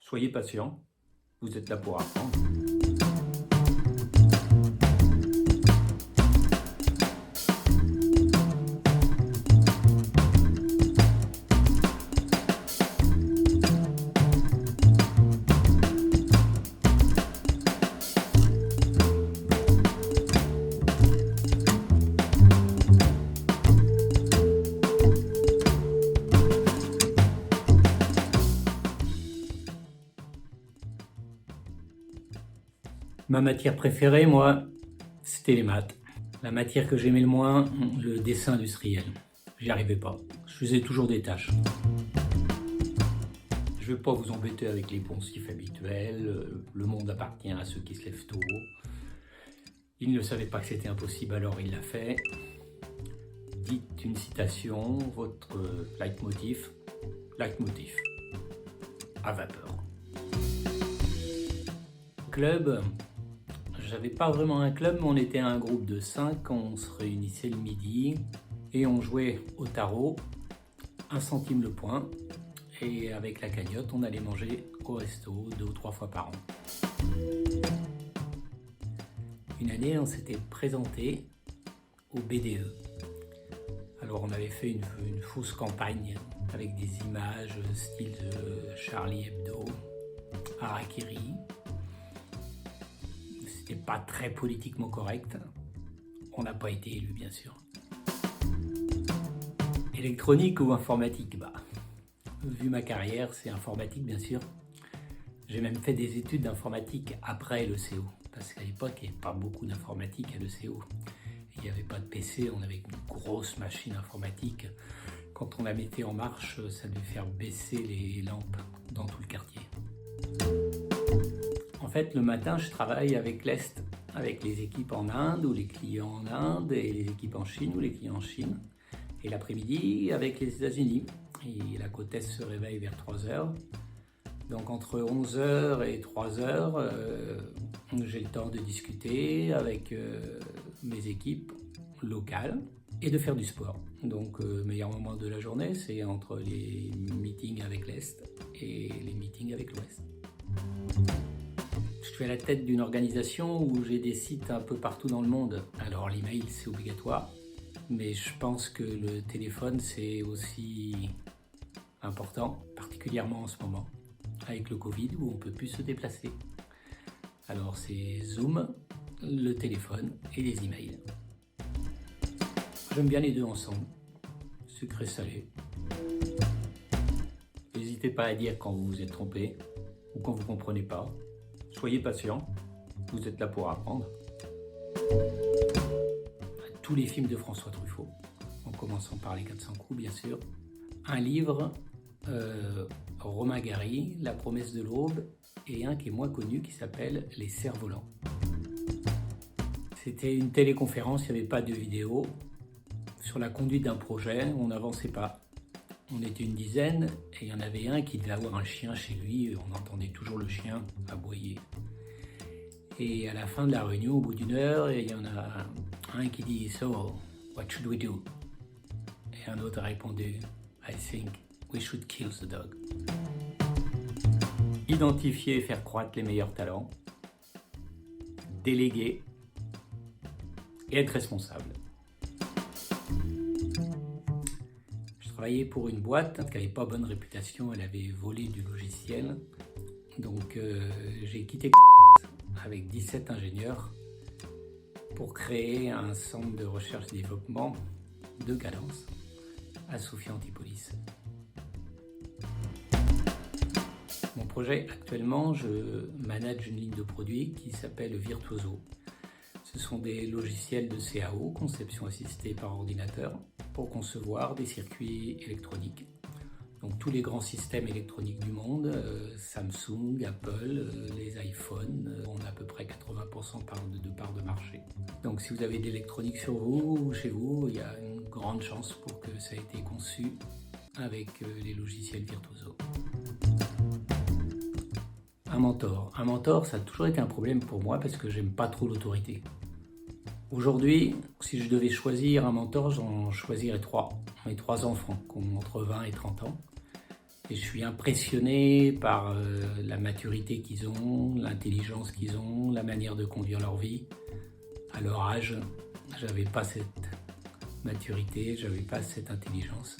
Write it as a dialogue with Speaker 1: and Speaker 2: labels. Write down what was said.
Speaker 1: Soyez patient, vous êtes là pour apprendre. Ma matière préférée, moi, c'était les maths. La matière que j'aimais le moins, le dessin industriel. J'y arrivais pas. Je faisais toujours des tâches. Je vais pas vous embêter avec les poncifs habituels. Le monde appartient à ceux qui se lèvent tôt. Il ne savait pas que c'était impossible, alors il l'a fait. Dites une citation, votre leitmotiv. Leitmotiv. À vapeur. Club. J'avais pas vraiment un club, mais on était un groupe de 5, on se réunissait le midi et on jouait au tarot, 1 centime le point, et avec la cagnotte, on allait manger au resto 2 ou 3 fois par an. Une année, on s'était présenté au BDE. Alors on avait fait une fausse campagne avec des images style Charlie Hebdo, Harakiri. C'était pas très politiquement correct. On n'a pas été élu, bien sûr. Électronique ou informatique? Vu ma carrière, c'est informatique, bien sûr. J'ai même fait des études d'informatique après le CO, parce qu'à l'époque, il n'y avait pas beaucoup d'informatique à l'ECO. Il n'y avait pas de PC, on avait une grosse machine informatique. Quand on la mettait en marche, ça devait faire baisser les lampes dans tout le quartier. En fait, le matin, je travaille avec l'Est, avec les équipes en Inde ou les clients en Inde, et les équipes en Chine ou les clients en Chine. Et l'après-midi, avec les États-Unis. Et la côte Est se réveille vers 3h. Donc entre 11h et 3h, j'ai le temps de discuter avec mes équipes locales et de faire du sport. Donc le meilleur moment de la journée, c'est entre les meetings avec l'Est et les meetings avec l'Ouest. Je suis à la tête d'une organisation où j'ai des sites un peu partout dans le monde. Alors l'email, c'est obligatoire, mais je pense que le téléphone, c'est aussi important, particulièrement en ce moment, avec le Covid où on ne peut plus se déplacer. Alors c'est Zoom, le téléphone et les emails. J'aime bien les deux ensemble, sucré-salé. N'hésitez pas à dire quand vous vous êtes trompé ou quand vous ne comprenez pas. Soyez patient, vous êtes là pour apprendre. Tous les films de François Truffaut, en commençant par Les 400 coups, bien sûr. Un livre, Romain Gary, La promesse de l'aube, et un qui est moins connu qui s'appelle Les cerfs-volants. C'était une téléconférence, il n'y avait pas de vidéo. Sur la conduite d'un projet, on n'avançait pas. On était une dizaine et il y en avait un qui devait avoir un chien chez lui, on entendait toujours le chien aboyer. Et à la fin de la réunion, au bout d'une heure, il y en a un qui dit « So, what should we do ?» Et un autre a répondu « I think we should kill the dog. » Identifier et faire croître les meilleurs talents, déléguer et être responsable. Je travaillais pour une boîte qui n'avait pas bonne réputation, elle avait volé du logiciel. Donc j'ai quitté avec 17 ingénieurs pour créer un centre de recherche et développement de Cadence à Sophia Antipolis. Mon projet actuellement, je manage une ligne de produits qui s'appelle Virtuoso. Ce sont des logiciels de CAO, conception assistée par ordinateur, pour concevoir des circuits électroniques. Donc tous les grands systèmes électroniques du monde, Samsung, Apple, les iPhones, on a à peu près 80% de part de marché. Donc si vous avez de l'électronique sur vous ou chez vous, il y a une grande chance pour que ça ait été conçu avec les logiciels Virtuoso. Un mentor, ça a toujours été un problème pour moi parce que j'aime pas trop l'autorité. Aujourd'hui, si je devais choisir un mentor, j'en choisirais 3. Mes 3 enfants qui ont entre 20 et 30 ans. Et je suis impressionné par la maturité qu'ils ont, l'intelligence qu'ils ont, la manière de conduire leur vie. À leur âge, j'avais pas cette maturité, j'avais pas cette intelligence.